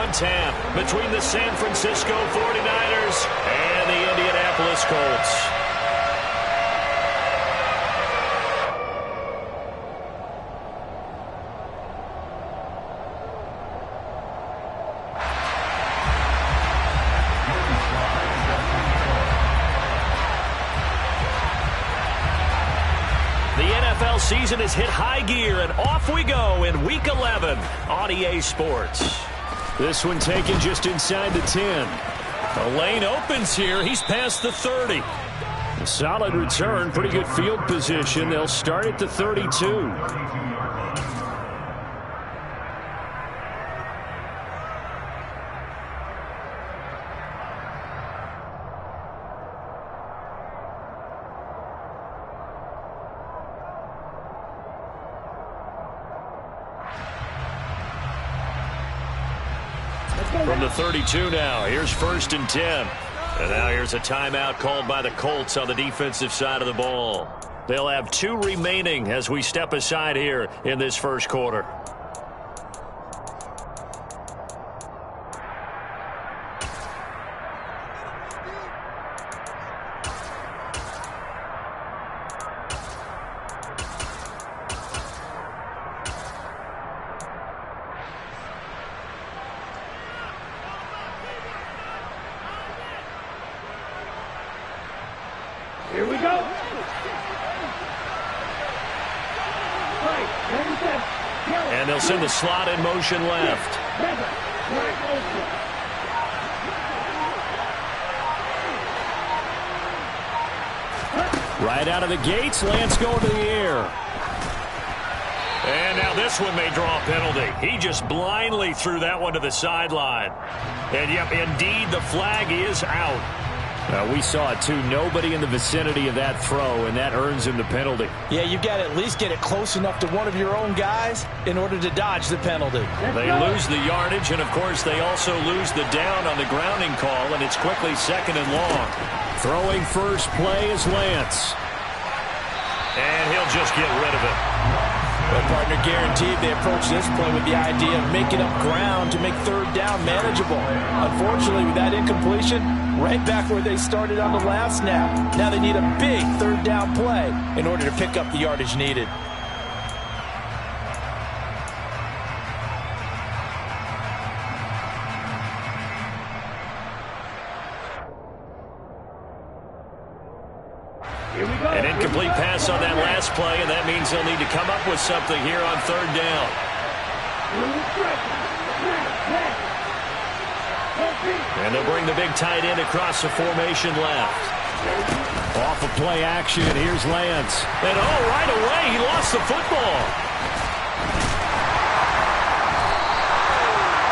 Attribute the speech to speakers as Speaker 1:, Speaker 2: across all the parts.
Speaker 1: on tap between the San Francisco 49ers and the Indianapolis Colts. Season has hit high gear, and off we go in Week 11 on EA Sports. This one taken just inside the 10. The lane opens here. He's past the 30. A solid return, pretty good field position. They'll start at the 32. From the 32 now, here's 1st and 10. And now here's a timeout called by the Colts on the defensive side of the ball. They'll have 2 remaining as we step aside here in this first quarter.
Speaker 2: Here we go.
Speaker 1: And they'll send the slot in motion left. Right out of the gates, Lance going to the air. And now this one may draw a penalty. He just blindly threw that one to the sideline. And yep, indeed, the flag is out. We saw it, too. Nobody in the vicinity of that throw, and that earns him the penalty.
Speaker 3: Yeah, you got to at least get it close enough to one of your own guys in order to dodge the penalty.
Speaker 1: They lose the yardage, and, of course, they also lose the down on the grounding call, and it's quickly 2nd and long. Throwing first play is Lance. And he'll just get rid of it.
Speaker 3: Well, partner, guaranteed they approach this play with the idea of making up ground to make 3rd down manageable. Unfortunately, with that incompletion, right back where they started on the last snap. Now they need a big 3rd down play in order to pick up the yardage needed.
Speaker 1: An incomplete pass on that last play, and that means they'll need to come up with something here on 3rd down. And they'll bring the big tight end across the formation left. Off of play action, here's Lance. And right away, he lost the football.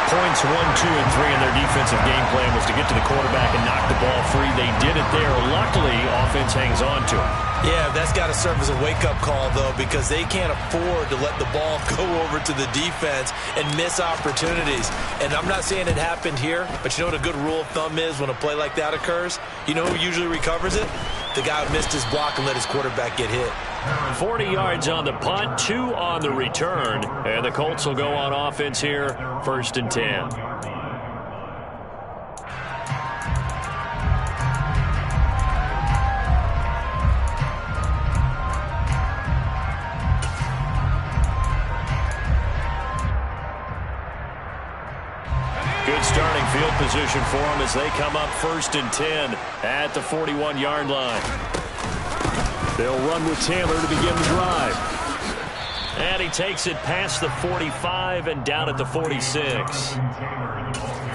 Speaker 1: Points 1, 2, and 3 in their defensive game plan was to get to the quarterback and knock the ball free. They did it there. Luckily, offense hangs on to it.
Speaker 3: Yeah, that's got to serve as a wake-up call, though, because they can't afford to let the ball go over to the defense and miss opportunities. And I'm not saying it happened here, but you know what a good rule of thumb is when a play like that occurs? You know who usually recovers it? The guy who missed his block and let his quarterback get hit.
Speaker 1: 40 yards on the punt, 2 on the return. And the Colts will go on offense here, 1st and 10. Good starting field position for them as they come up 1st and 10 at the 41-yard line. They'll run with Taylor to begin the drive. And he takes it past the 45 and down at the 46.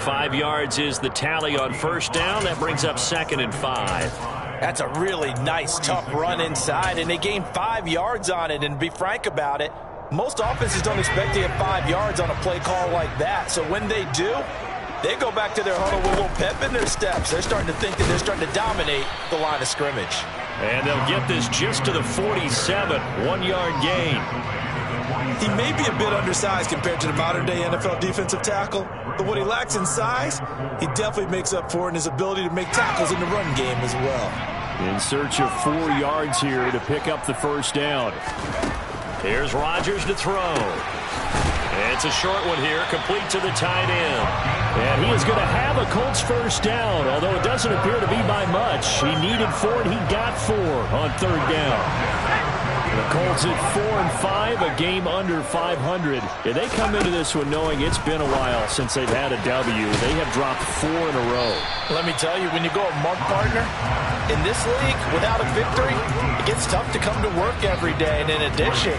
Speaker 1: 5 yards is the tally on 1st down. That brings up 2nd and 5.
Speaker 3: That's a really nice, tough run inside, and they gained 5 yards on it. And to be frank about it, most offenses don't expect to get 5 yards on a play call like that. So when they do, they go back to their huddle with a little pep in their steps. They're starting to think that they're starting to dominate the line of scrimmage.
Speaker 1: And they'll get this just to the 47, 1-yard gain.
Speaker 3: He may be a bit undersized compared to the modern-day NFL defensive tackle, but what he lacks in size, he definitely makes up for in his ability to make tackles in the run game as well.
Speaker 1: In search of 4 yards here to pick up the 1st down. Here's Rodgers to throw. It's a short one here, complete to the tight end. is going to have a Colts first down, although it doesn't appear to be by much. He needed 4, and he got 4 on third down. The Colts at 4-5, a game under 500. Yeah, they come into this one knowing it's been a while since they've had a W. They have dropped 4 in a row.
Speaker 3: Let me tell you, when you go a month partner, in this league, without a victory, it gets tough to come to work every day. And in addition,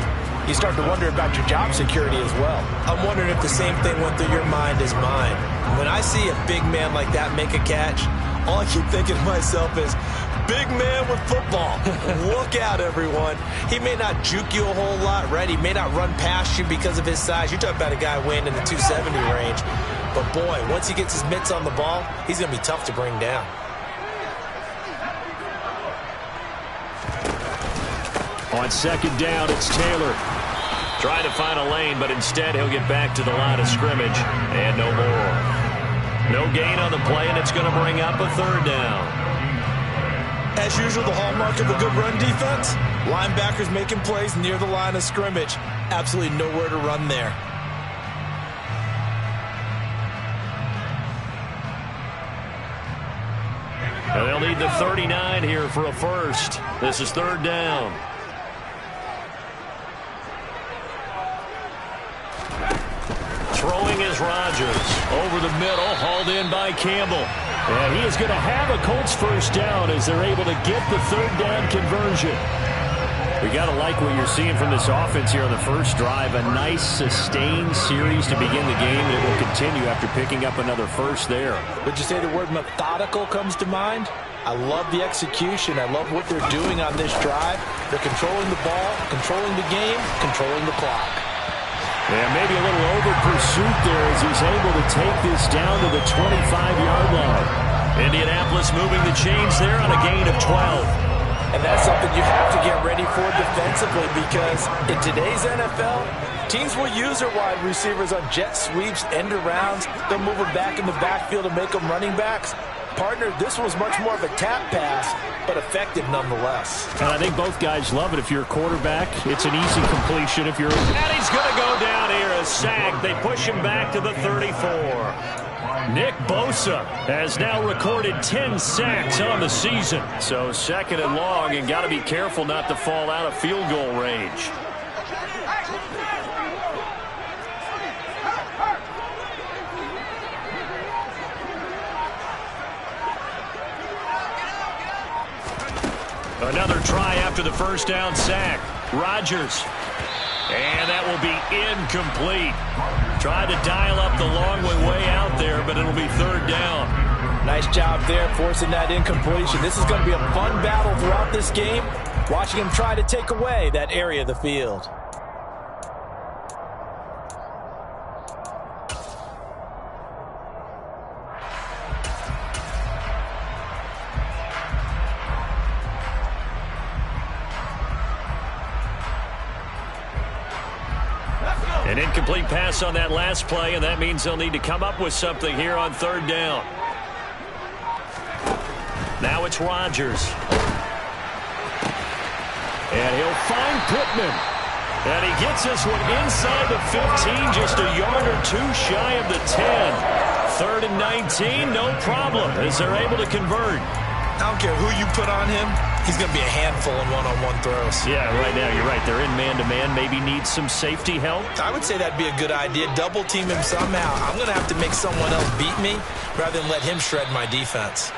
Speaker 3: you start to wonder about your job security as well. I'm wondering if the same thing went through your mind as mine. When I see a big man like that make a catch, all I keep thinking to myself is, big man with football. Look out, everyone. He may not juke you a whole lot, right? He may not run past you because of his size. You're talking about a guy weighing in the 270 range. But, boy, once he gets his mitts on the ball, he's going to be tough to bring down.
Speaker 1: On second down, it's Taylor. Trying to find a lane, but instead he'll get back to the line of scrimmage. And no more. No gain on the play, and it's going to bring up a third down.
Speaker 3: As usual, the hallmark of a good run defense, linebackers making plays near the line of scrimmage. Absolutely nowhere to run there.
Speaker 1: And they'll need the 39 here for a first. This is third down. Throwing is Rodgers. Over the middle, hauled in by Campbell. And he is going to have a Colts first down as they're able to get the third down conversion. We got to like what you're seeing from this offense here on the first drive. A nice, sustained series to begin the game, and it will continue after picking up another first there.
Speaker 3: Would you say the word methodical comes to mind? I love the execution. I love what they're doing on this drive. They're controlling the ball, controlling the game, controlling the clock.
Speaker 1: And maybe a little over-pursuit there as he's able to take this down to the 25-yard line. Indianapolis moving the chains there on a gain of 12.
Speaker 3: And that's something you have to get ready for defensively because in today's NFL, teams will use their wide receivers on jet sweeps, end arounds. They'll move them back in the backfield and make them running backs. Partner, this was much more of a tap pass, but effective nonetheless.
Speaker 1: And I think both guys love it. If you're a quarterback, it's an easy completion. If you're... And he's going to go down here, a sack. They push him back to the 34. Nick Bosa has now recorded 10 sacks on the season. So second and long, and got to be careful not to fall out of field goal range. Another try after the first down sack. Rodgers. And that will be incomplete. Tried to dial up the long way out there, but it'll be third down.
Speaker 3: Nice job there forcing that incompletion. This is going to be a fun battle throughout this game. Watching him try to take away that area of the field.
Speaker 1: An incomplete pass on that last play, and that means they'll need to come up with something here on third down. Now it's Rodgers. And he'll find Pittman. And he gets this one inside the 15, just a yard or two shy of the 10. Third and 19, no problem, as they're able to convert.
Speaker 3: I don't care who you put on him. He's going to be a handful in one-on-one throws.
Speaker 1: Yeah, right now, you're right. They're in man-to-man. Maybe needs some safety help.
Speaker 3: I would say that'd be a good idea. Double team him somehow. I'm going to have to make someone else beat me rather than let him shred my defense.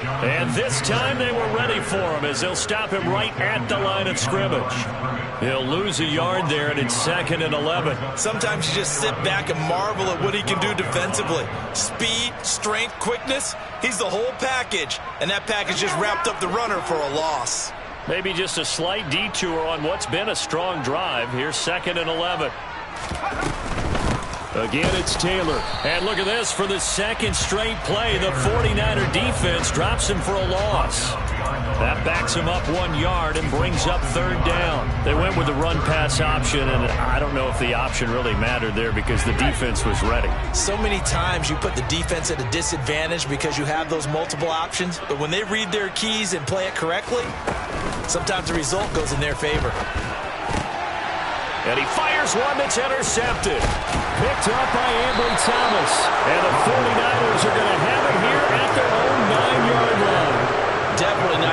Speaker 1: And this time they were ready for him as they'll stop him right at the line of scrimmage. He'll lose a yard there, and it's second and 11.
Speaker 3: Sometimes you just sit back and marvel at what he can do defensively. Speed, strength, quickness, he's the whole package. And that package just wrapped up the runner for a loss.
Speaker 1: Maybe just a slight detour on what's been a strong drive. Here's second and 11. Again, it's Taylor. And look at this. For the second straight play, the 49er defense drops him for a loss. That backs him up 1 yard and brings up third down. They went with the run-pass option, and I don't know if the option really mattered there because the defense was ready.
Speaker 3: So many times you put the defense at a disadvantage because you have those multiple options, but when they read their keys and play it correctly, sometimes the result goes in their favor.
Speaker 1: And he fires one that's intercepted. Picked up by Ambry Thomas. And the 49ers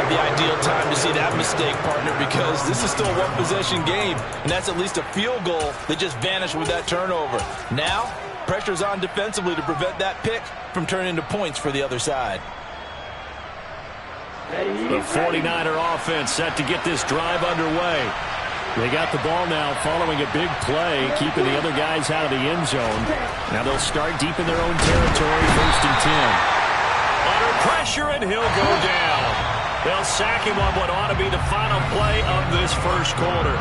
Speaker 3: not the ideal time to see that mistake, partner, because this is still a one-possession game, and that's at least a field goal that just vanished with that turnover. Now, pressure's on defensively to prevent that pick from turning into points for the other side.
Speaker 1: The 49er offense set to get this drive underway. They got the ball now following a big play, keeping the other guys out of the end zone. Now they'll start deep in their own territory, 1st and 10. Under pressure, and he'll go down. They'll sack him on what ought to be the final play of this first quarter.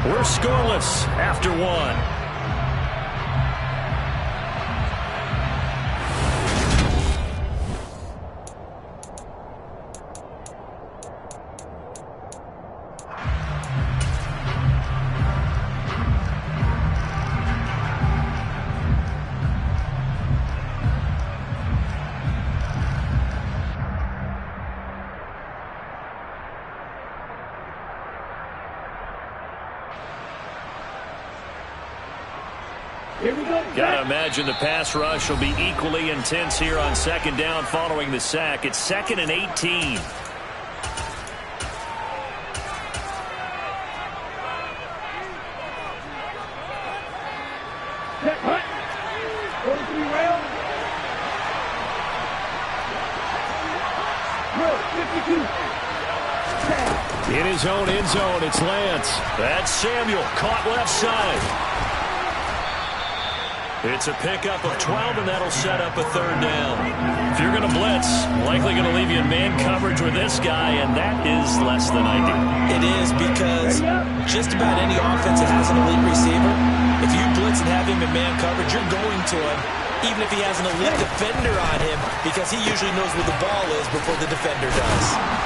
Speaker 1: We're scoreless after one. Got to imagine the pass rush will be equally intense here on 2nd down following the sack. It's 2nd and 18. In his own end zone, it's Lance. That's Samuel, caught left side. It's a pickup of 12, and that'll set up a 3rd down. If you're going to blitz, likely going to leave you in man coverage with this guy, and that is less than ideal.
Speaker 3: It is, because just about any offense that has an elite receiver, if you blitz and have him in man coverage, you're going to him, even if he has an elite defender on him, because he usually knows where the ball is before the defender does.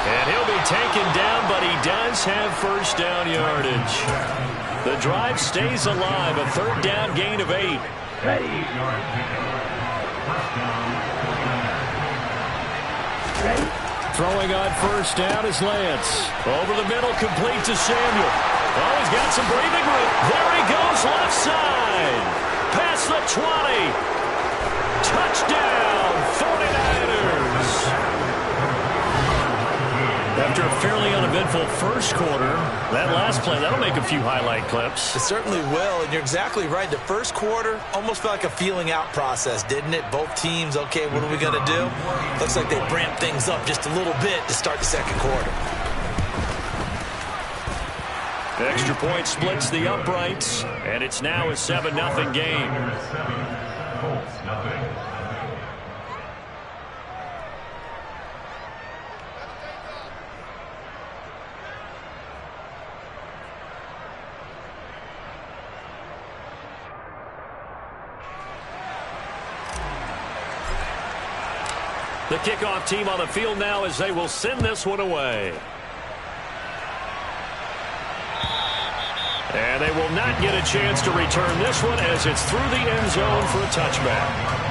Speaker 1: And he'll be taken down, but he does have 1st down yardage. The drive stays alive, a 3rd down gain of 8.
Speaker 2: Ready.
Speaker 1: Throwing on 1st down is Lance. Over the middle, complete to Samuel. Oh, he's got some breathing room. There he goes, left side. Past the 20. Touchdown, 49ers. After a fairly uneventful first quarter, that last play, that'll make a few highlight clips.
Speaker 3: It certainly will, and you're exactly right. The first quarter almost felt like a feeling out process, didn't it? Both teams, okay, what are we going to do? Looks like they ramped things up just a little bit to start the 2nd quarter.
Speaker 1: Extra point splits the uprights, and it's now a 7-0 game.
Speaker 2: Colts, nothing.
Speaker 1: The kickoff team on the field now as they will send this one away. And they will not get a chance to return this one as it's through the end zone for a touchback.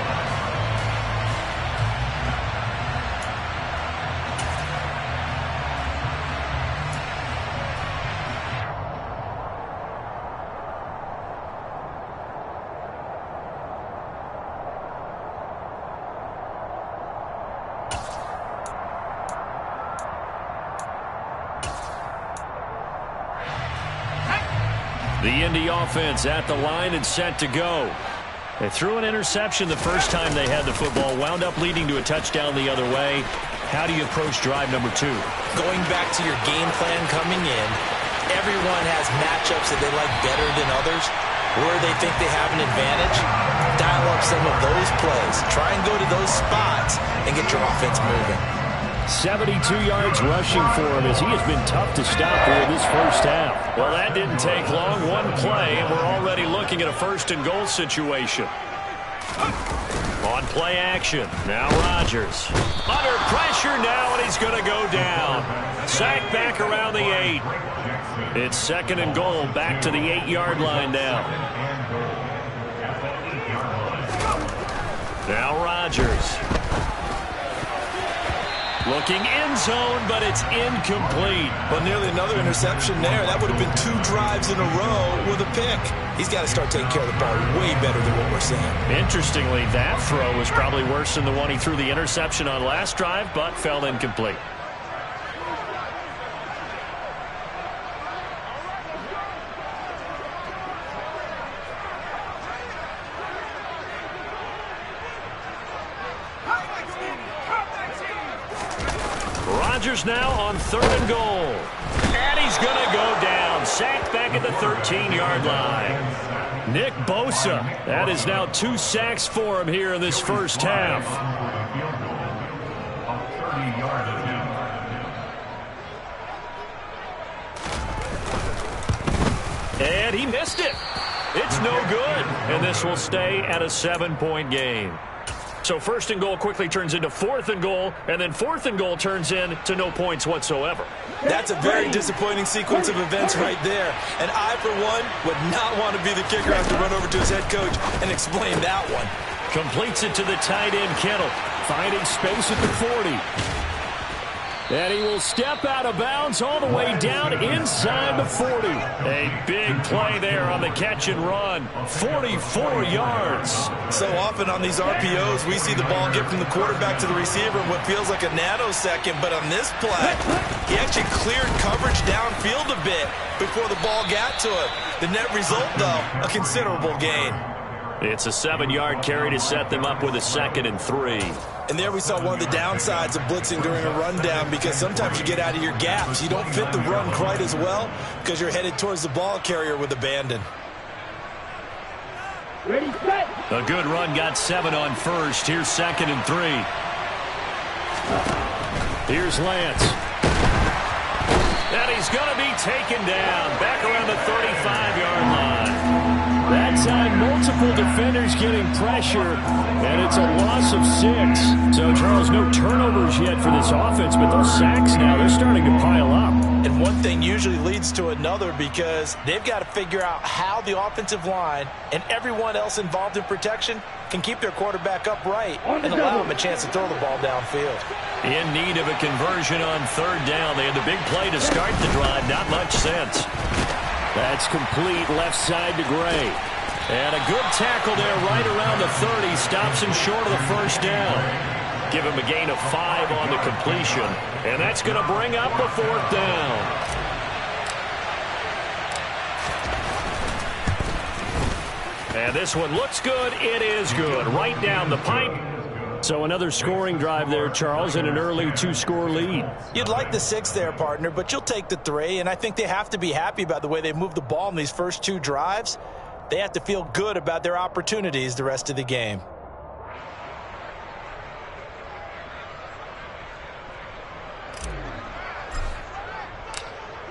Speaker 1: The Indy offense at the line and set to go. They threw an interception the first time they had the football, wound up leading to a touchdown the other way. How do you approach drive number 2?
Speaker 3: Going back to your game plan coming in, everyone has matchups that they like better than others, where they think they have an advantage. Dial up some of those plays. Try and go to those spots and get your offense moving.
Speaker 1: 72 yards rushing for him as he has been tough to stop here this first half. Well, that didn't take long. One play, and we're already looking at a 1st and goal situation. On play action. Now Rodgers. Under pressure now, and he's going to go down. Sacked back around the 8. It's 2nd and goal, back to the 8-yard line now. Now Rodgers. Looking end zone, but it's incomplete.
Speaker 3: But nearly another interception there. That would have been 2 drives in a row with a pick. He's got to start taking care of the ball way better than what we're seeing.
Speaker 1: Interestingly, that throw was probably worse than the one he threw the interception on last drive, but fell incomplete. Rodgers now on 3rd and goal. And he's going to go down. Sacked back at the 13-yard line. Nick Bosa. That is now 2 sacks for him here in this first half. And he missed it. It's no good. And this will stay at a 7-point game. So 1st and goal quickly turns into 4th and goal, and then 4th and goal turns into no points whatsoever.
Speaker 3: That's a very disappointing sequence of events right there. And I, for one, would not want to be the kicker have to run over to his head coach and explain that one.
Speaker 1: Completes it to the tight end, Kittle, finding space at the 40. And he will step out of bounds all the way down inside the 40. A big play there on the catch and run. 44 yards.
Speaker 3: So often on these RPOs, we see the ball get from the quarterback to the receiver in what feels like a nanosecond. But on this play, he actually cleared coverage downfield a bit before the ball got to him. The net result, though, a considerable gain.
Speaker 1: It's a 7-yard carry to set them up with a 2nd and 3.
Speaker 3: And there we saw one of the downsides of blitzing during a rundown, because sometimes you get out of your gaps. You don't fit the run quite as well because you're headed towards the ball carrier with abandon.
Speaker 1: Ready, set. A good run got 7 on 1st. Here's 2nd and 3. Here's Lance. And he's going to be taken down back around the 35-yard line. That time, multiple defenders getting pressure, and it's a loss of 6. So, Charles, no turnovers yet for this offense, but those sacks now, they're starting to pile up.
Speaker 3: And one thing usually leads to another, because they've got to figure out how the offensive line and everyone else involved in protection can keep their quarterback upright and allow him a chance to throw the ball downfield.
Speaker 1: In need of a conversion on 3rd down. They had the big play to start the drive. Not much sense. That's complete left side to Gray. And a good tackle there right around the 30. Stops him short of the 1st down. Give him a gain of 5 on the completion. And that's going to bring up a 4th down. And this one looks good. It is good. Right down the pipe. So another scoring drive there, Charles, and an early 2-score lead.
Speaker 3: You'd like the 6 there, partner, but you'll take the 3, and I think they have to be happy about the way they moved the ball in these first 2 drives. They have to feel good about their opportunities the rest of the game.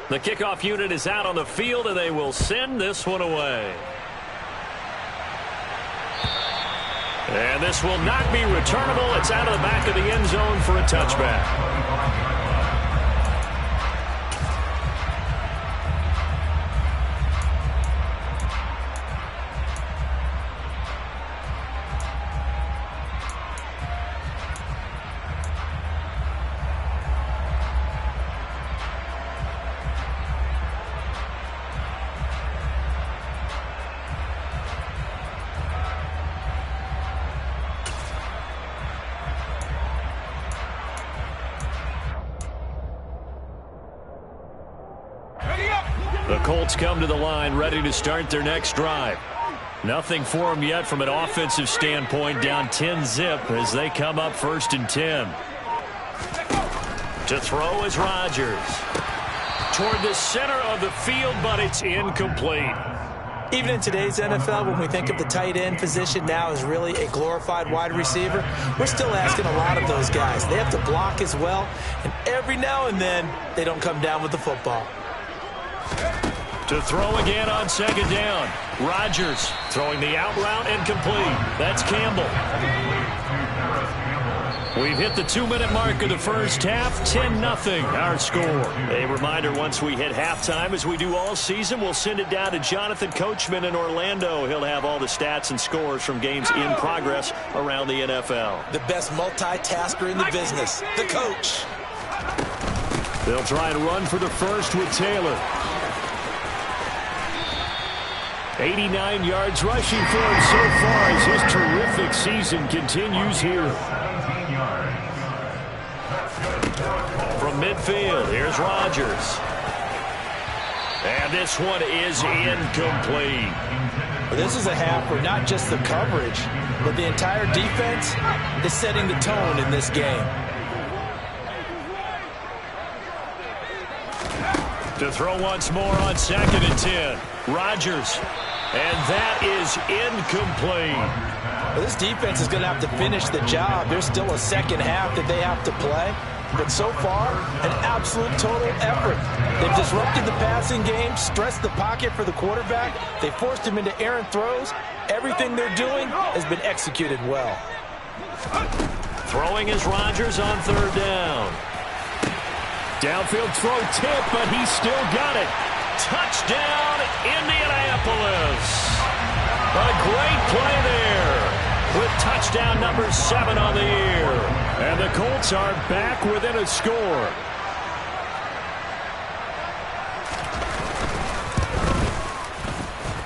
Speaker 1: The kickoff unit is out on the field, and they will send this one away. And this will not be returnable. It's out of the back of the end zone for a touchback. The Colts come to the line ready to start their next drive. Nothing for them yet from an offensive standpoint, down 10-zip as they come up 1st and 10. To throw is Rodgers. Toward the center of the field, but it's incomplete.
Speaker 3: Even in today's NFL, when we think of the tight end position now as really a glorified wide receiver, we're still asking a lot of those guys. They have to block as well, and every now and then they don't come down with the football.
Speaker 1: To throw again on 2nd down. Rodgers throwing the out route and complete. That's Campbell. We've hit the 2-minute mark of the first half. 10-0 our score. A reminder, once we hit halftime, as we do all season, we'll send it down to Jonathan Coachman in Orlando. He'll have all the stats and scores from games in progress around the NFL.
Speaker 3: The best multitasker in the business, the coach.
Speaker 1: They'll try and run for the first with Taylor. 89 yards rushing for him so far as his terrific season continues here. From midfield, here's Rodgers. And this one is incomplete.
Speaker 3: This is a half where not just the coverage, but the entire defense is setting the tone in this game.
Speaker 1: To throw once more on 2nd and 10. Rodgers. And that is incomplete.
Speaker 3: Well, this defense is going to have to finish the job. There's still a second half that they have to play. But so far, an absolute total effort. They've disrupted the passing game, stressed the pocket for the quarterback. They forced him into errant throws. Everything they're doing has been executed well.
Speaker 1: Throwing is Rodgers on 3rd down. Downfield throw tip, but he still got it. Touchdown, Indianapolis. A great play there with touchdown number 7 on the year. And the Colts are back within a score.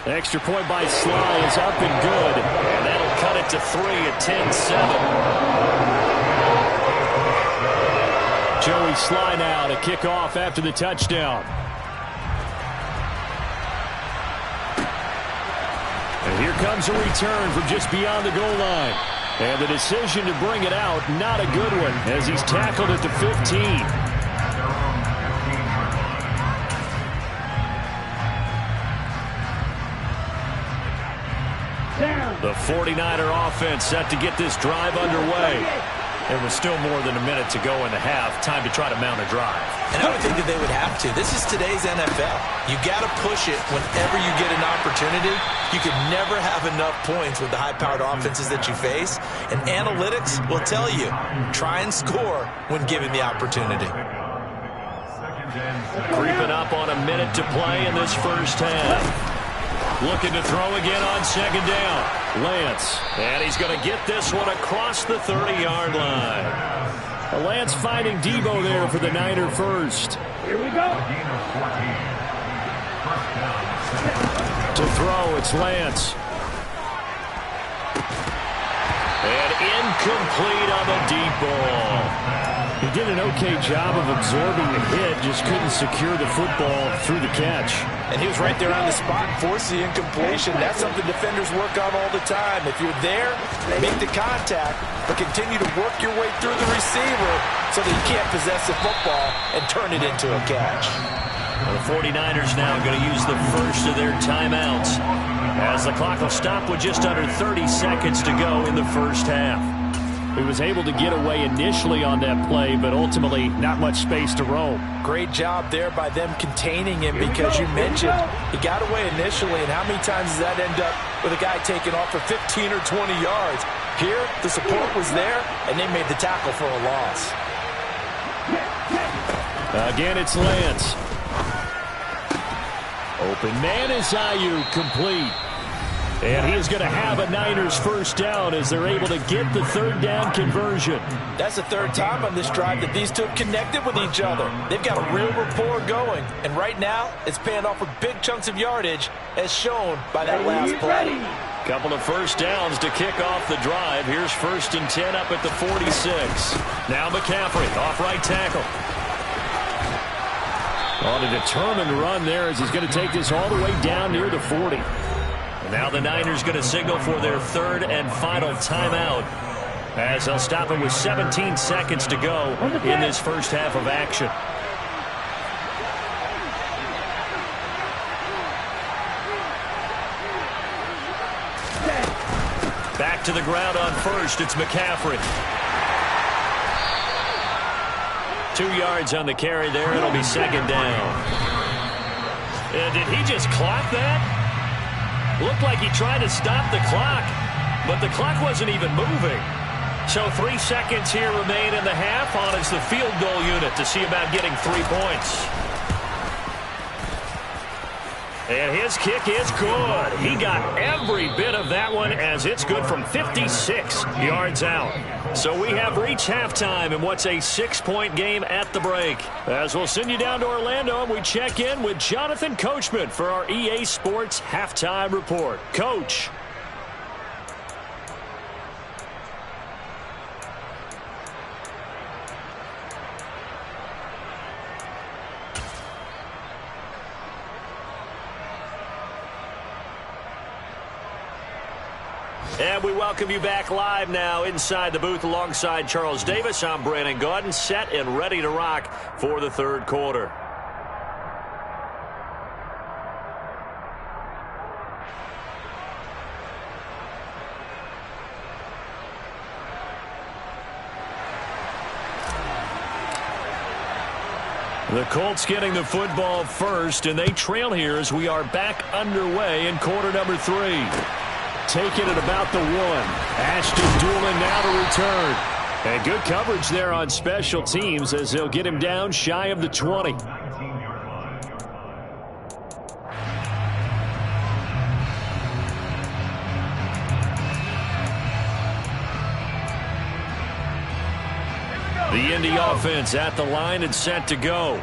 Speaker 1: Extra point by Sly is up and good. And that'll cut it to 3 at 10-7. Joey Sly now to kick off after the touchdown. And here comes a return from just beyond the goal line. And the decision to bring it out, not a good one, as he's tackled at the 15. The 49er offense set to get this drive underway. There was still more than a minute to go in the half. Time to try to mount a drive.
Speaker 3: And I would think that they would have to. This is today's NFL. You got to push it whenever you get an opportunity. You can never have enough points with the high-powered offenses that you face. And analytics will tell you, try and score when given the opportunity.
Speaker 1: Creeping up on a minute to play in this first half. Looking to throw again on 2nd down. Lance. And he's going to get this one across the 30-yard line. Lance finding Debo there for the Niner first.
Speaker 4: Here we go.
Speaker 1: To throw, it's Lance. And incomplete on the deep ball. He did an okay job of absorbing the hit, just couldn't secure the football through the catch.
Speaker 3: And he was right there on the spot, force the incompletion. That's something defenders work on all the time. If you're there, make the contact, but continue to work your way through the receiver so that you can't possess the football and turn it into a catch.
Speaker 1: Well, the 49ers now going to use the first of their timeouts as the clock will stop with just under 30 seconds to go in the first half. He was able to get away initially on that play, but ultimately not much space to roam.
Speaker 3: Great job there by them containing him because you mentioned he got away initially, and how many times does that end up with a guy taking off for 15 or 20 yards? Here, the support was there, and they made the tackle for a loss.
Speaker 1: Again, it's Lance. Open man is Ayuk, complete. And he is going to have a Niners first down as they're able to get the 3rd down conversion.
Speaker 3: That's the 3rd time on this drive that these two have connected with each other. They've got a real rapport going. And right now, it's paying off with big chunks of yardage as shown by that last play.
Speaker 1: Couple of first downs to kick off the drive. Here's 1st and 10 up at the 46. Now McCaffrey off right tackle. On a determined run there as he's going to take this all the way down near the 40. And now the Niners going to signal for their 3rd and final timeout as they'll stop it with 17 seconds to go in this first half of action. Back to the ground on first. It's McCaffrey. 2 yards on the carry there. It'll be 2nd down. Did he just clock that? Looked like he tried to stop the clock, but the clock wasn't even moving. So 3 seconds here remain in the half on as the field goal unit to see about getting 3 points. And his kick is good. He got every bit of that one as it's good from 56 yards out. So we have reached halftime in what's a 6-point game at the break. As we'll send you down to Orlando and we check in with Jonathan Coachman for our EA Sports Halftime Report. Coach. And we welcome you back live now inside the booth alongside Charles Davis. I'm Brandon Gaudin, set and ready to rock for the 3rd quarter. The Colts getting the football first, and they trail here as we are back underway in quarter number 3. Taking it about the 1. Ashton Doolin now to return. And good coverage there on special teams as they'll get him down shy of the 20. The Indy offense at the line and set to go.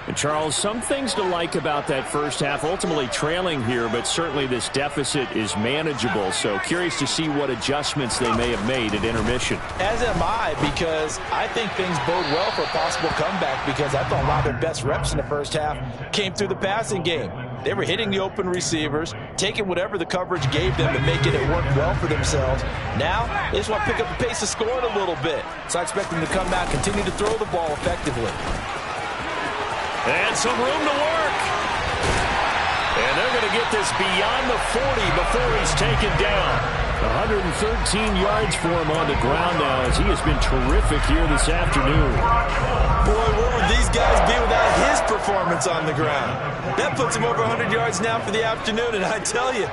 Speaker 1: And Charles, some things to like about that first half. Ultimately trailing here, but certainly this deficit is manageable. So curious to see what adjustments they may have made at intermission.
Speaker 3: As am I, because I think things bode well for a possible comeback, because I thought a lot of their best reps in the first half came through the passing game. They were hitting the open receivers, taking whatever the coverage gave them and making it work well for themselves. Now, they just want to pick up the pace of scoring a little bit. So I expect them to come out, continue to throw the ball effectively.
Speaker 1: And some room to work. And they're going to get this beyond the 40 before he's taken down. 113 yards for him on the ground now, as he has been terrific here this afternoon.
Speaker 3: Boy, where would these guys be without his performance on the ground? That puts him over 100 yards now for the afternoon, and I tell you,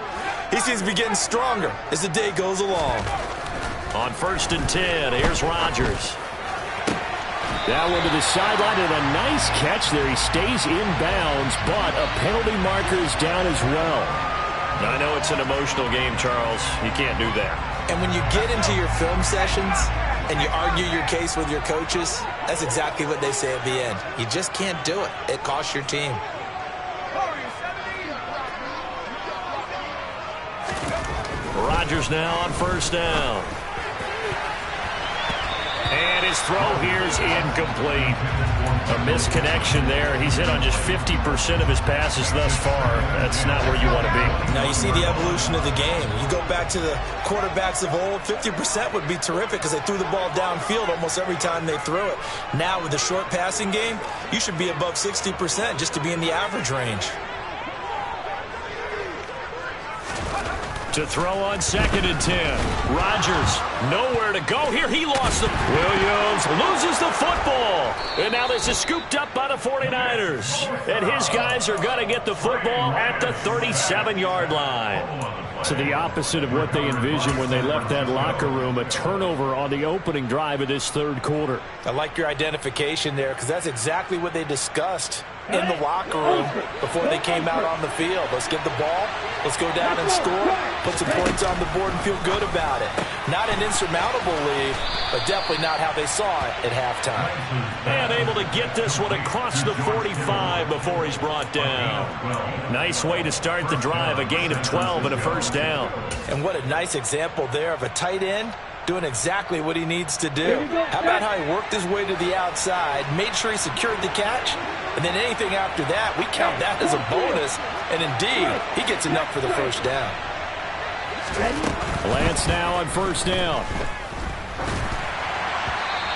Speaker 3: he seems to be getting stronger as the day goes along.
Speaker 1: On 1st and 10, here's Rodgers. That one to the sideline, and a nice catch there. He stays in bounds, but a penalty marker is down as well. Now, I know it's an emotional game, Charles. You can't do that.
Speaker 3: And when you get into your film sessions and you argue your case with your coaches, that's exactly what they say at the end. You just can't do it. It costs your team.
Speaker 1: Rodgers now on 1st down. And his throw here is incomplete. A misconnection there. He's hit on just 50% of his passes thus far. That's not where you want to be.
Speaker 3: Now you see the evolution of the game. You go back to the quarterbacks of old, 50% would be terrific because they threw the ball downfield almost every time they threw it. Now with the short passing game, you should be above 60% just to be in the average range.
Speaker 1: To throw on 2nd and 10. Rodgers nowhere to go here. He lost it. Williams loses the football. And now this is scooped up by the 49ers. And his guys are going to get the football at the 37-yard line. So the opposite of what they envisioned when they left that locker room. A turnover on the opening drive of this 3rd quarter.
Speaker 3: I like your identification there because that's exactly what they discussed in the locker room before they came out on the field. Let's get the ball. Let's go down and score. Put some points on the board and feel good about it. Not an insurmountable lead, but definitely not how they saw it at halftime.
Speaker 1: And able to get this one across the 45 before he's brought down. Nice way to start the drive. A gain of 12 and a 1st down.
Speaker 3: And what a nice example there of a tight end doing exactly what he needs to do. How about how he worked his way to the outside, made sure he secured the catch, and then anything after that, we count that as a bonus. And indeed, he gets enough for the 1st down.
Speaker 1: Lance now on 1st down.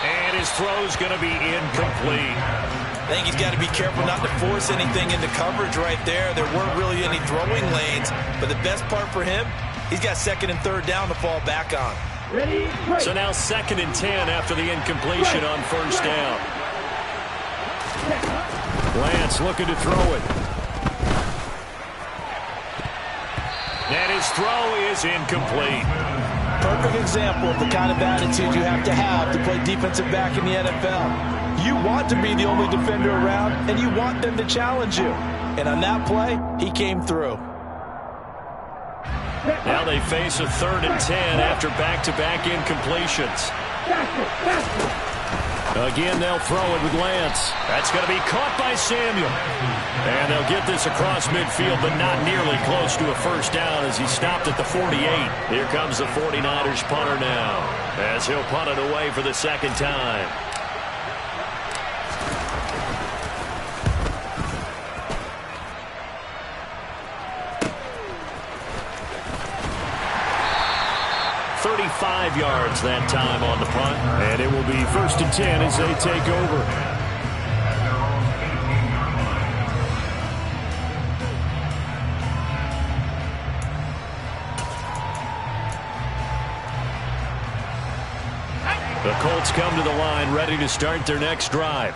Speaker 1: And his throw's going to be incomplete.
Speaker 3: I think he's got to be careful not to force anything into coverage right there. There weren't really any throwing lanes, but the best part for him, he's got 2nd and 3rd down to fall back on.
Speaker 1: So now 2nd and 10 after the incompletion on 1st down. Lance looking to throw it. And his throw is incomplete.
Speaker 3: Perfect example of the kind of attitude you have to play defensive back in the NFL. You want to be the only defender around, and you want them to challenge you. And on that play, he came through.
Speaker 1: Now they face a 3rd and 10 after back-to-back incompletions. Again, they'll throw it with Lance. That's going to be caught by Samuel. And they'll get this across midfield, but not nearly close to a 1st down as he stopped at the 48. Here comes the 49ers punter now, as he'll punt it away for the 2nd time. .35 yards that time on the punt. And it will be 1st and 10 as they take over. The Colts come to the line ready to start their next drive.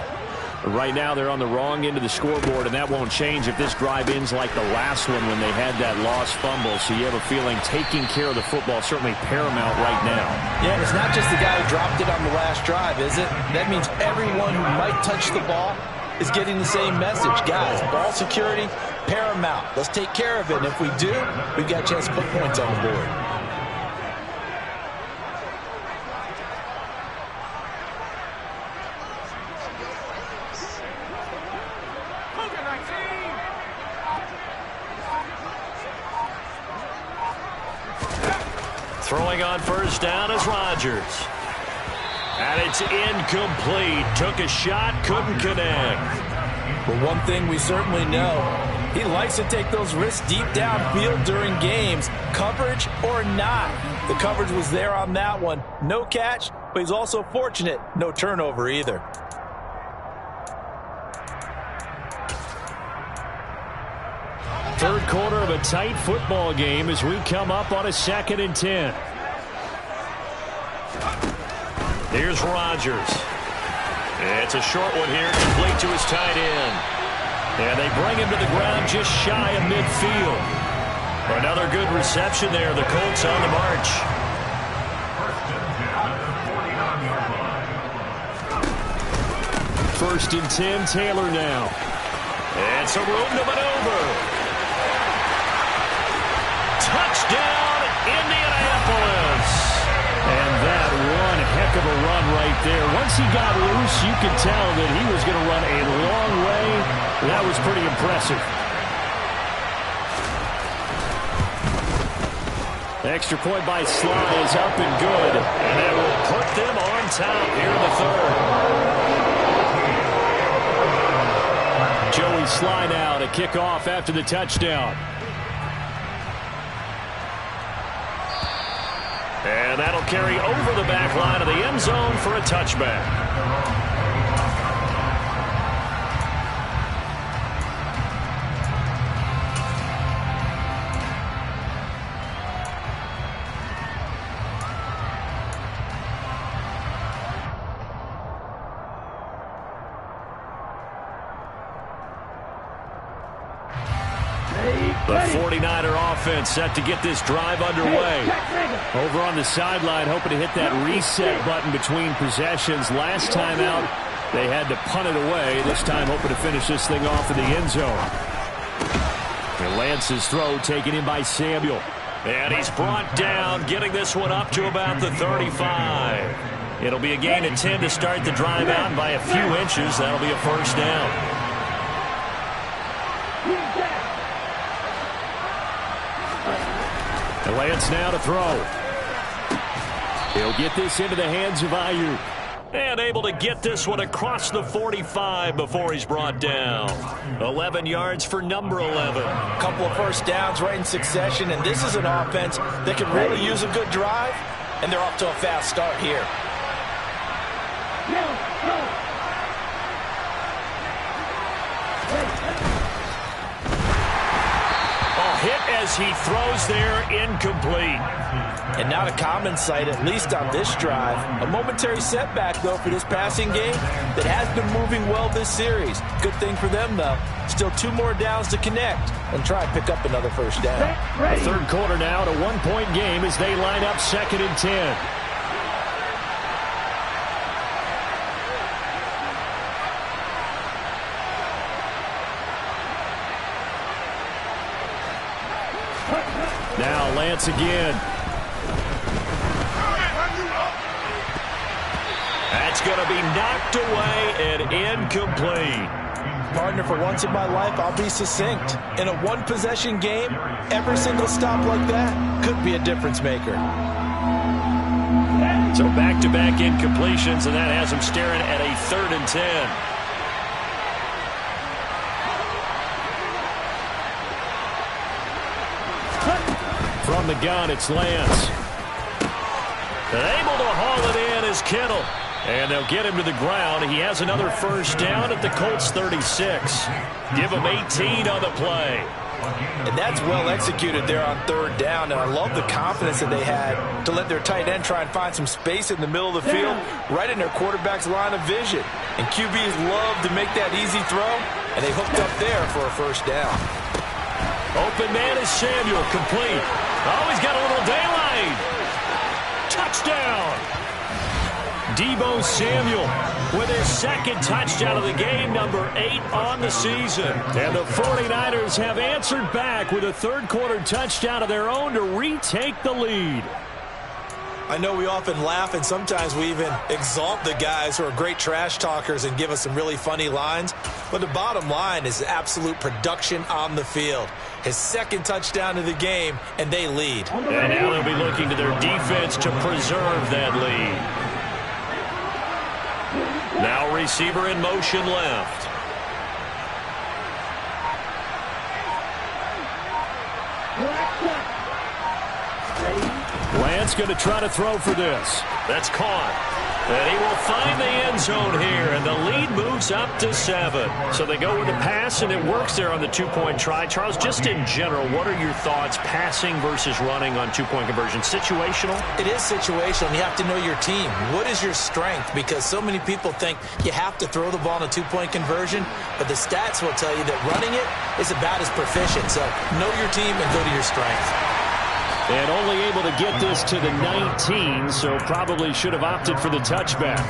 Speaker 1: Right now they're on the wrong end of the scoreboard, and that won't change if this drive ends like the last one when they had that lost fumble. So you have a feeling taking care of the football certainly paramount right now.
Speaker 3: Yeah, it's not just the guy who dropped it on the last drive, is it? That means everyone who might touch the ball is getting the same message. Guys, ball security, paramount. Let's take care of it, and if we do, we've got a chance to put points on the board.
Speaker 1: Throwing on first down is Rodgers. And it's incomplete. Took a shot, couldn't connect.
Speaker 3: Well, one thing we certainly know, he likes to take those risks deep downfield during games, coverage or not. The coverage was there on that one. No catch, but he's also fortunate. No turnover either.
Speaker 1: Third quarter of a tight football game as we come up on a 2nd and 10. Here's Rodgers. It's a short one here, complete to his tight end. And they bring him to the ground just shy of midfield. Another good reception there. The Colts on the march. First and 10, Taylor now. It's a room to maneuver. Touchdown, Indianapolis. And that one heck of a run right there. Once he got loose, you could tell that he was going to run a long way. That was pretty impressive. Extra point by Sly is up and good. And that will put them on top here in the third. Joey Sly now to kick off after the touchdown. And that'll carry over the back line of the end zone for a touchback. The 49er offense set to get this drive underway. Over on the sideline, hoping to hit that reset button between possessions. Last time out, they had to punt it away. This time, hoping to finish this thing off in the end zone. And Lance's throw taken in by Samuel. And he's brought down, getting this one up to about the 35. It'll be a gain of 10 to start the drive out, and by a few inches, that'll be a first down. Lance now to throw. He'll get this into the hands of Ayuk. And able to get this one across the 45 before he's brought down. 11 yards for number 11.
Speaker 3: A couple of first downs right in succession, and this is an offense that could really use a good drive, and they're off to a fast start here.
Speaker 1: Hit as he throws there, incomplete.
Speaker 3: And not a common sight, at least on this drive. A momentary setback, though, for this passing game that has been moving well this series. Good thing for them, though. Still 2 more downs to connect and try and pick up another first down.
Speaker 1: The third quarter now, at a 1-point game as they line up 2nd and 10. Now Lance again. That's going to be knocked away and incomplete.
Speaker 3: Partner, for once in my life, I'll be succinct. In a one-possession game, every single stop like that could be a difference maker.
Speaker 1: So back-to-back incompletions, and that has him staring at a 3rd and 10. From the gun, it's Lance. And able to haul it in is Kittle. And they'll get him to the ground. He has another first down at the Colts 36. Give him 18 on the play.
Speaker 3: And that's well executed there on third down. And I love the confidence that they had to let their tight end try and find some space in the middle of the field, right in their quarterback's line of vision. And QBs love to make that easy throw, and they hooked up there for a first down.
Speaker 1: Open man is Samuel, complete. Oh, he's got a little daylight. Touchdown. Deebo Samuel with his second touchdown of the game, number 8 on the season. And the 49ers have answered back with a third-quarter touchdown of their own to retake the lead.
Speaker 3: I know we often laugh, and sometimes we even exalt the guys who are great trash talkers and give us some really funny lines. But the bottom line is absolute production on the field. His second touchdown of the game, and they lead.
Speaker 1: And now they'll be looking to their defense to preserve that lead. Now receiver in motion left. Lance going to try to throw for this. That's caught. And he will find the end zone here, and the lead moves up to 7. So they go with the pass, and it works there on the two-point try. Charles, just in general, what are your thoughts passing versus running on two-point conversion? Situational?
Speaker 3: It is situational. You have to know your team. What is your strength? Because so many people think you have to throw the ball in a two-point conversion, but the stats will tell you that running it is about as proficient. So know your team and go to your strength.
Speaker 1: And only able to get this to the 19, so probably should have opted for the touchback.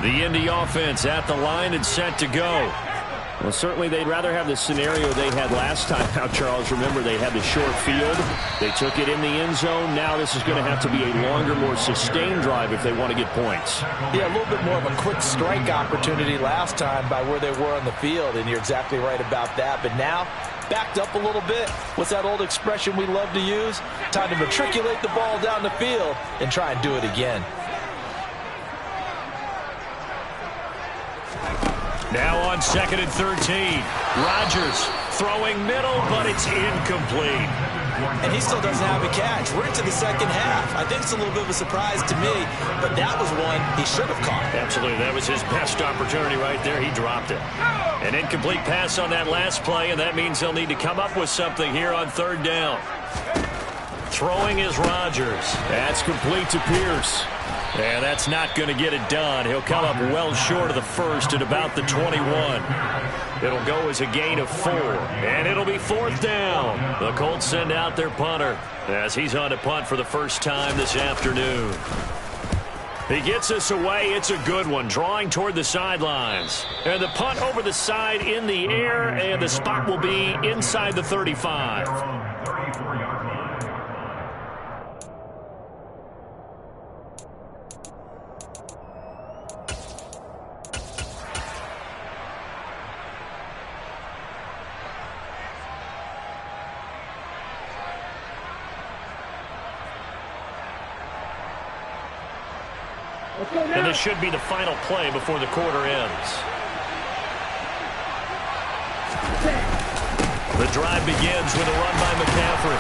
Speaker 1: The Indy offense at the line and set to go. Well, certainly they'd rather have the scenario they had last time out, Charles. Remember, they had the short field. They took it in the end zone. Now this is going to have to be a longer, more sustained drive if they want to get points.
Speaker 3: Yeah, a little bit more of a quick strike opportunity last time by where they were on the field, and you're exactly right about that. But now, backed up a little bit. What's that old expression we love to use? Time to matriculate the ball down the field and try and do it again.
Speaker 1: Now on 2nd and 13. Rodgers throwing middle, but it's incomplete.
Speaker 3: And he still doesn't have a catch. We're into the second half. I think it's a little bit of a surprise to me, but that was one he should have caught.
Speaker 1: Absolutely. That was his best opportunity right there. He dropped it. An incomplete pass on that last play, and that means they'll need to come up with something here on third down. Throwing is Rodgers. That's complete to Pierce. And that's not going to get it done. He'll come up well short of the first at about the 21. It'll go as a gain of 4. And it'll be fourth down. The Colts send out their punter as he's on to punt for the first time this afternoon. He gets us away. It's a good one. Drawing toward the sidelines. And the punt over the side in the air. And the spot will be inside the 35. And this should be the final play before the quarter ends. The drive begins with a run by McCaffrey.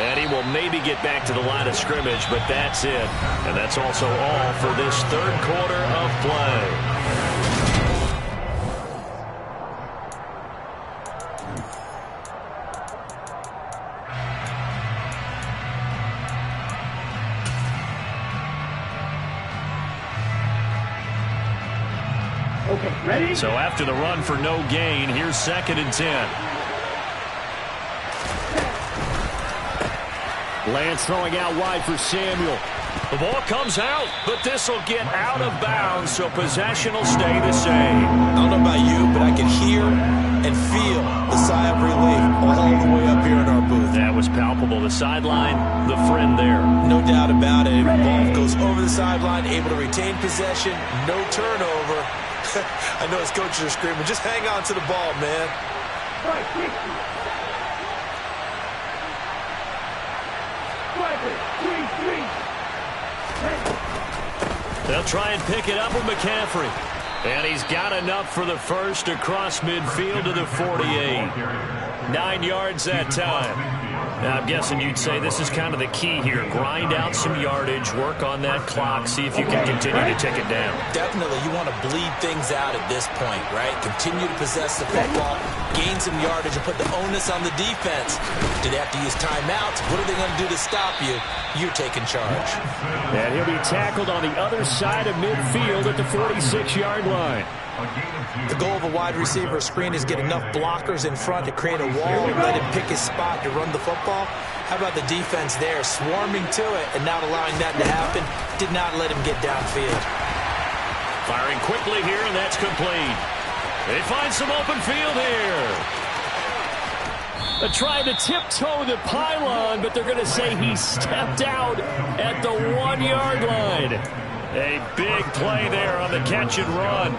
Speaker 1: And he will maybe get back to the line of scrimmage, but that's it. And that's also all for this third quarter of play.
Speaker 4: Ready?
Speaker 1: So after the run for no gain, here's 2nd and 10. Lance throwing out wide for Samuel. The ball comes out, but this will get out of bounds, so possession will stay the same.
Speaker 3: I don't know about you, but I can hear and feel the sigh of relief all the way up here in our booth.
Speaker 1: That was palpable. The sideline, the friend there.
Speaker 3: No doubt about it. The ball goes over the sideline, able to retain possession, no turnover. I know his coaches are screaming, just hang on to the ball, man.
Speaker 1: They'll try and pick it up with McCaffrey. And he's got enough for the first across midfield to the 48. 9 yards that time. Now, I'm guessing you'd say this is kind of the key here. Grind out some yardage, work on that clock, see if you can continue to tick it down.
Speaker 3: Definitely. You want to bleed things out at this point, right? Continue to possess the football, gain some yardage, and put the onus on the defense. Do they have to use timeouts? What are they going to do to stop you? You're taking charge.
Speaker 1: And he'll be tackled on the other side of midfield at the 46-yard line.
Speaker 3: The goal of a wide receiver screen is get enough blockers in front to create a wall and let him pick his spot to run the football. How about the defense there, swarming to it and not allowing that to happen? Did not let him get downfield.
Speaker 1: Firing quickly here, and that's complete. They find some open field here. Trying to tiptoe the pylon, but they're going to say he stepped out at the 1-yard line. A big play there on the catch and run.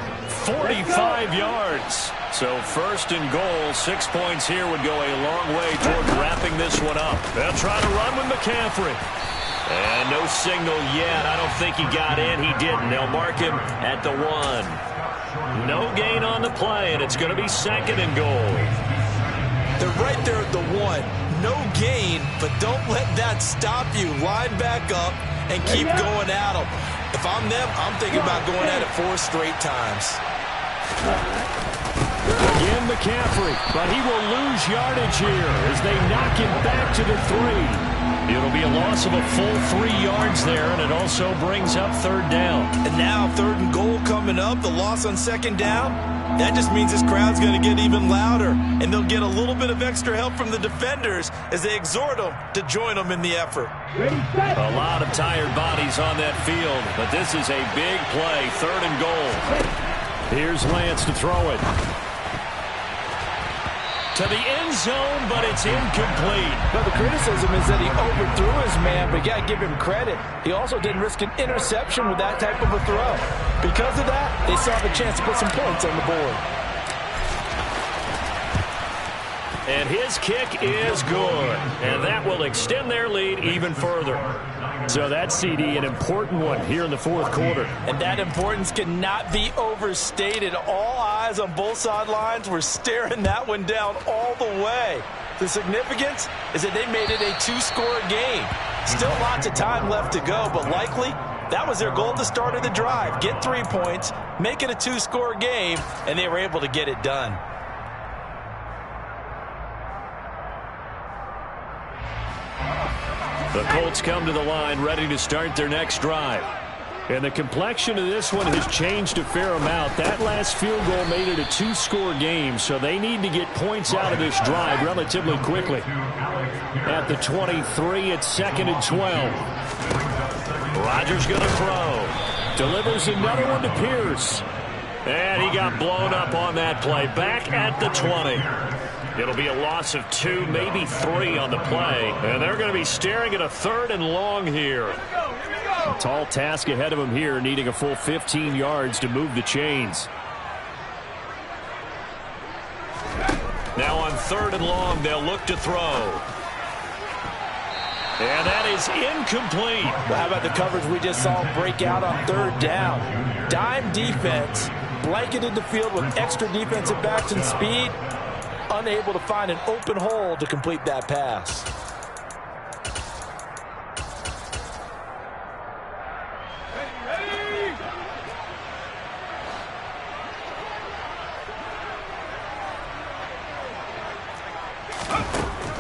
Speaker 1: 45 yards. So first and goal, 6 points here would go a long way toward wrapping this one up. They'll try to run with McCaffrey. And no signal yet. I don't think he got in. He didn't. They'll mark him at the 1. No gain on the play, and it's going to be second and goal.
Speaker 3: They're right there at the 1. No gain, but don't let that stop you. Line back up and keep going at them. If I'm them, I'm thinking about going at it 4 straight times.
Speaker 1: Again, McCaffrey, but he will lose yardage here as they knock him back to the 3. It'll be a loss of a full 3 yards there, and it also brings up third down.
Speaker 3: And now third and goal coming up, the loss on second down. That just means this crowd's going to get even louder, and they'll get a little bit of extra help from the defenders as they exhort them to join them in the effort.
Speaker 1: A lot of tired bodies on that field, but this is a big play, third and goal. Here's Lance to throw it. To the end zone, but it's incomplete.
Speaker 4: But the criticism is that he overthrew his man, but you got to give him credit. He also didn't risk an interception with that type of a throw. Because of that, they still have a chance to put some points on the board.
Speaker 1: And his kick is good. And that will extend their lead even further. So that's, CD, an important one here in the fourth quarter.
Speaker 4: And that importance cannot be overstated. All eyes on both sidelines were staring that one down all the way. The significance is that they made it a 2-score game. Still lots of time left to go, but likely that was their goal at the start of the drive. Get 3 points, make it a 2-score game, and they were able to get it done.
Speaker 1: The Colts come to the line ready to start their next drive. And the complexion of this one has changed a fair amount. That last field goal made it a 2-score game, so they need to get points out of this drive relatively quickly. At the 23, it's second and 12. Rodgers going to throw. Delivers another one to Pierce. And he got blown up on that play. Back at the 20. It'll be a loss of 2, maybe 3 on the play. And they're going to be staring at a third and long here. A tall task ahead of them here, needing a full 15 yards to move the chains. Now on third and long, they'll look to throw. And that is incomplete.
Speaker 4: Well, how about the coverage we just saw break out on third down? Dime defense, blanketed the field with extra defensive backs and speed. Unable to find an open hole to complete that pass.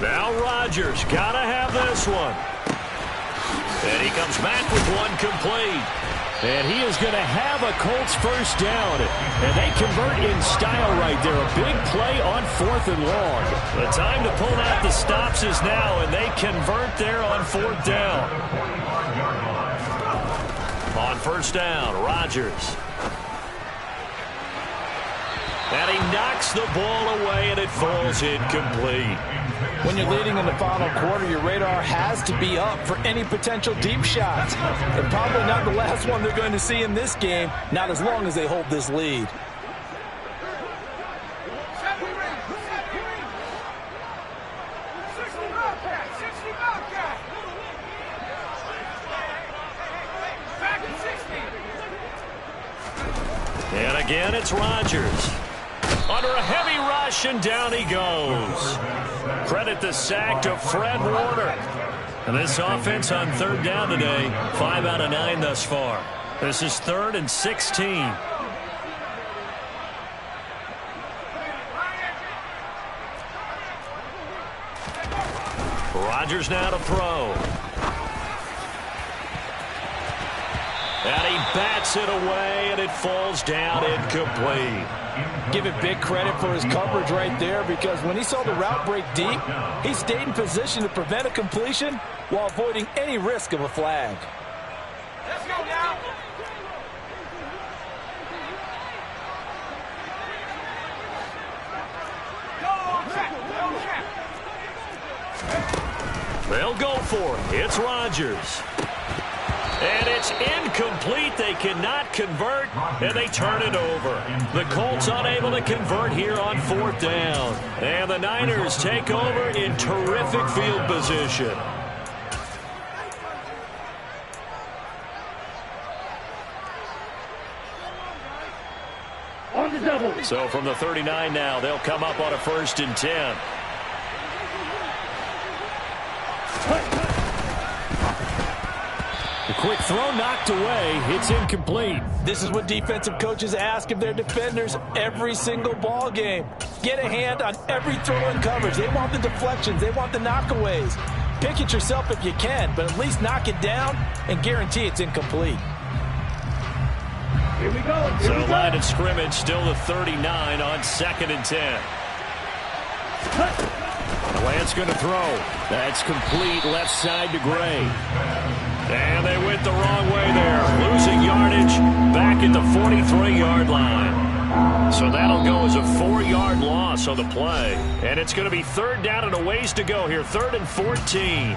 Speaker 1: Now Rodgers, gotta have this one. And he comes back with one complete. And he is going to have a Colts first down. And they convert in style right there. A big play on fourth and long. The time to pull out the stops is now, and they convert there on fourth down. On first down, Rodgers. And he knocks the ball away, and it falls incomplete.
Speaker 4: When you're leading in the final quarter, your radar has to be up for any potential deep shots. And probably not the last one they're going to see in this game, not as long as they hold this lead.
Speaker 1: And Again, it's Rodgers. Under a heavy rush, and down he goes. Credit the sack to Fred Warner. And this offense on third down today, 5 out of 9 thus far. This is 3rd and 16. Rodgers now to throw. And he bats it away, and it falls down incomplete.
Speaker 4: Give it big credit for his coverage right there, because when he saw the route break deep, he stayed in position to prevent a completion while avoiding any risk of a flag.
Speaker 5: Let's go now.
Speaker 1: They'll go for it. It's Rodgers. And it's incomplete. They cannot convert, and they turn it over. The Colts unable to convert here on 4th down. And the Niners take over in terrific field position.
Speaker 5: On the double.
Speaker 1: So from the 39 now, they'll come up on a 1st and 10. The quick throw knocked away. It's incomplete.
Speaker 4: This is what defensive coaches ask of their defenders every single ball game. Get a hand on every throw and coverage. They want the deflections. They want the knockaways. Pick it yourself if you can, but at least knock it down and guarantee it's incomplete.
Speaker 5: Here we go.
Speaker 1: So line of scrimmage still the 39 on 2nd and 10. Lance going to throw. That's complete left side to Gray. And they went the wrong way there. Losing yardage back at the 43-yard line. So that'll go as a 4-yard loss on the play. And it's going to be 3rd down and a ways to go here. 3rd and 14.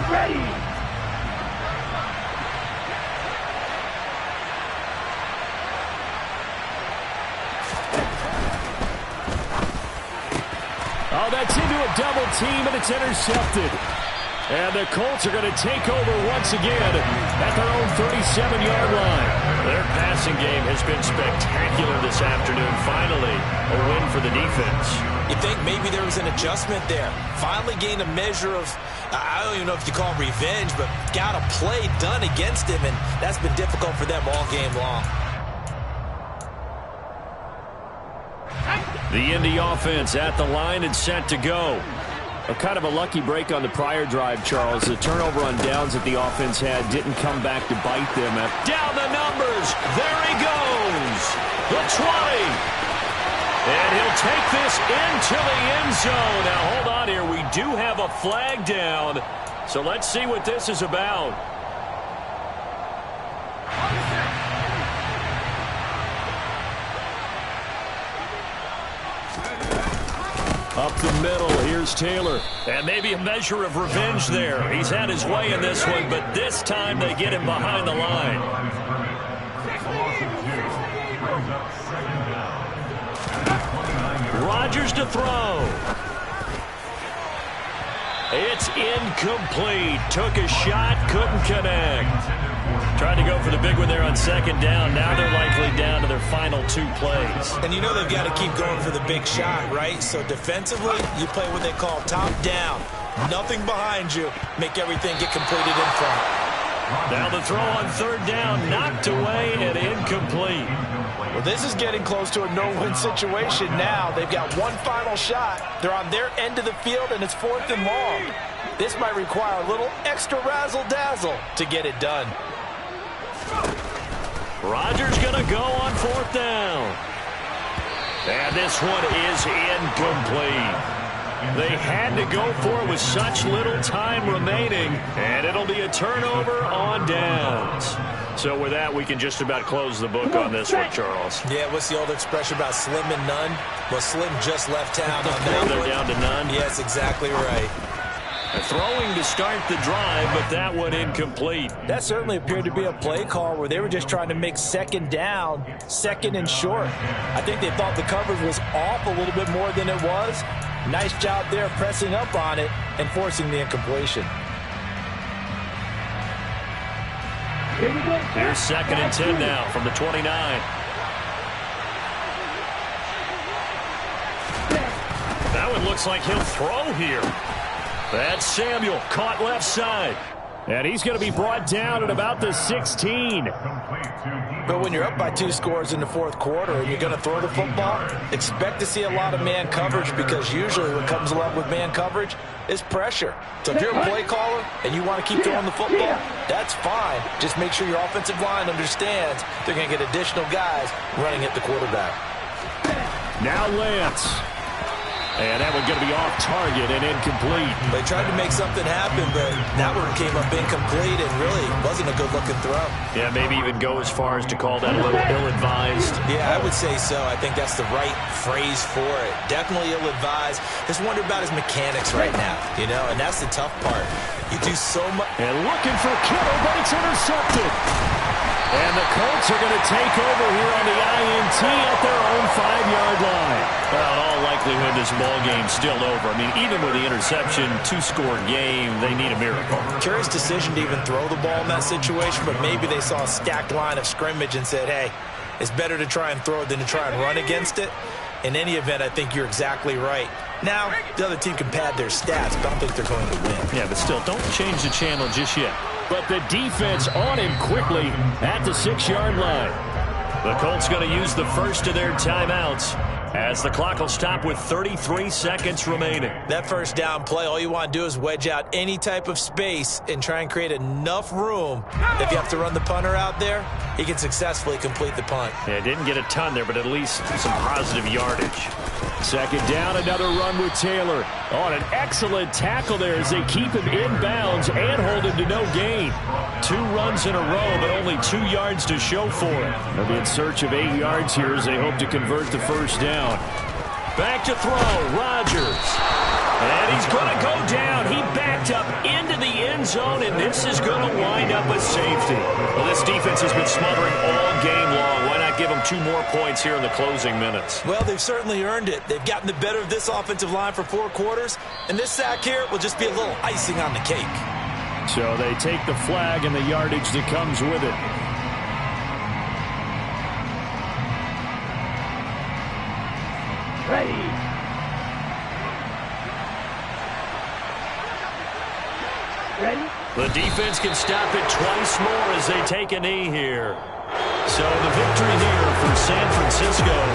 Speaker 5: Ready.
Speaker 1: Oh, that's into a double team, and it's intercepted. And the Colts are going to take over once again at their own 37-yard line. Their passing game has been spectacular this afternoon. Finally, a win for the defense.
Speaker 3: You think maybe there was an adjustment there. Finally gained a measure of, I don't even know if you call it revenge, but got a play done against him, and that's been difficult for them all game long.
Speaker 1: The Indy offense at the line and set to go. A kind of a lucky break on the prior drive, Charles. The turnover on downs that the offense had didn't come back to bite them. Down the numbers. There he goes. The 20. And he'll take this into the end zone. Now, hold on here. We do have a flag down. So let's see what this is about. Up the middle, here's Taylor. And maybe a measure of revenge there. He's had his way in this one, but this time they get him behind the line. Rodgers to throw. It's incomplete. Took a shot, couldn't connect. Tried to go for the big one there on 2nd down. Now they're likely down to their final 2 plays.
Speaker 3: And you know they've got to keep going for the big shot, right? So defensively, you play what they call top down. Nothing behind you. Make everything get completed in front.
Speaker 1: Now the throw on 3rd down, knocked away and incomplete.
Speaker 4: Well, this is getting close to a no-win situation now. They've got one final shot. They're on their end of the field, and it's 4th and long. This might require a little extra razzle-dazzle to get it done.
Speaker 1: Rodgers going to go on 4th down. And this one is incomplete. They had to go for it with such little time remaining, and it'll be a turnover on downs. So with that, we can just about close the book on this one, Charles.
Speaker 3: Yeah, what's the old expression about slim and none? Well, Slim just left town on that
Speaker 1: They're
Speaker 3: one.
Speaker 1: down to none.
Speaker 3: Yes, exactly right.
Speaker 1: Throwing to start the drive, but that one incomplete.
Speaker 4: That certainly appeared to be a play call where they were just trying to make second down, second and short. I think they thought the coverage was off a little bit more than it was. Nice job there pressing up on it and forcing the incompletion.
Speaker 1: Here's 2nd and 10 now from the 29. That one looks like he'll throw here. That's Samuel, caught left side. And he's going to be brought down at about the 16.
Speaker 4: But when you're up by 2 scores in the 4th quarter and you're going to throw the football, expect to see a lot of man coverage, because usually what comes along with man coverage is pressure. So if you're a play caller and you want to keep throwing the football, that's fine. Just make sure your offensive line understands they're going to get additional guys running at the quarterback.
Speaker 1: Now Lance. And that one going to be off target and incomplete.
Speaker 3: They tried to make something happen, but that one came up incomplete and really wasn't a good-looking throw.
Speaker 1: Yeah, maybe even go as far as to call that a little ill-advised.
Speaker 3: Yeah, I would say so. I think that's the right phrase for it. Definitely ill-advised. Just wonder about his mechanics right now, you know, and that's the tough part. You do so much.
Speaker 1: And looking for Kittle, but it's intercepted. And the Colts are going to take over here on the INT at their own 5-yard line. Well, in all likelihood, this ball game's still over. I mean, even with the interception, 2-score game, they need a miracle.
Speaker 3: Curious decision to even throw the ball in that situation, but maybe they saw a stacked line of scrimmage and said, hey, it's better to try and throw it than to try and run against it. In any event, I think you're exactly right. Now, the other team can pad their stats, but I don't think they're going to win.
Speaker 1: Yeah, but still, don't change the channel just yet. But the defense on him quickly at the 6-yard line. The Colts going to use the first of their timeouts as the clock will stop with 33 seconds remaining.
Speaker 3: That first down play, all you want to do is wedge out any type of space and try and create enough room. If you have to run the punter out there, he can successfully complete the punt.
Speaker 1: Yeah, didn't get a ton there, but at least some positive yardage. 2nd down, another run with Taylor. On an excellent tackle there as they keep him in bounds and hold him to no gain. 2 runs in a row, but only 2 yards to show for it. They'll be in search of 8 yards here as they hope to convert the first down. Back to throw, Rodgers. And he's going to go down. He backed up into the end zone, and this is going to wind up a safety. Well, this defense has been smothering all game long. Why not give them 2 more points here in the closing minutes?
Speaker 3: Well, they've certainly earned it. They've gotten the better of this offensive line for 4 quarters, and this sack here will just be a little icing on the cake.
Speaker 1: So they take the flag and the yardage that comes with it.
Speaker 5: Ready.
Speaker 1: The defense can stop it twice more as they take a knee here. So the victory here for San Francisco.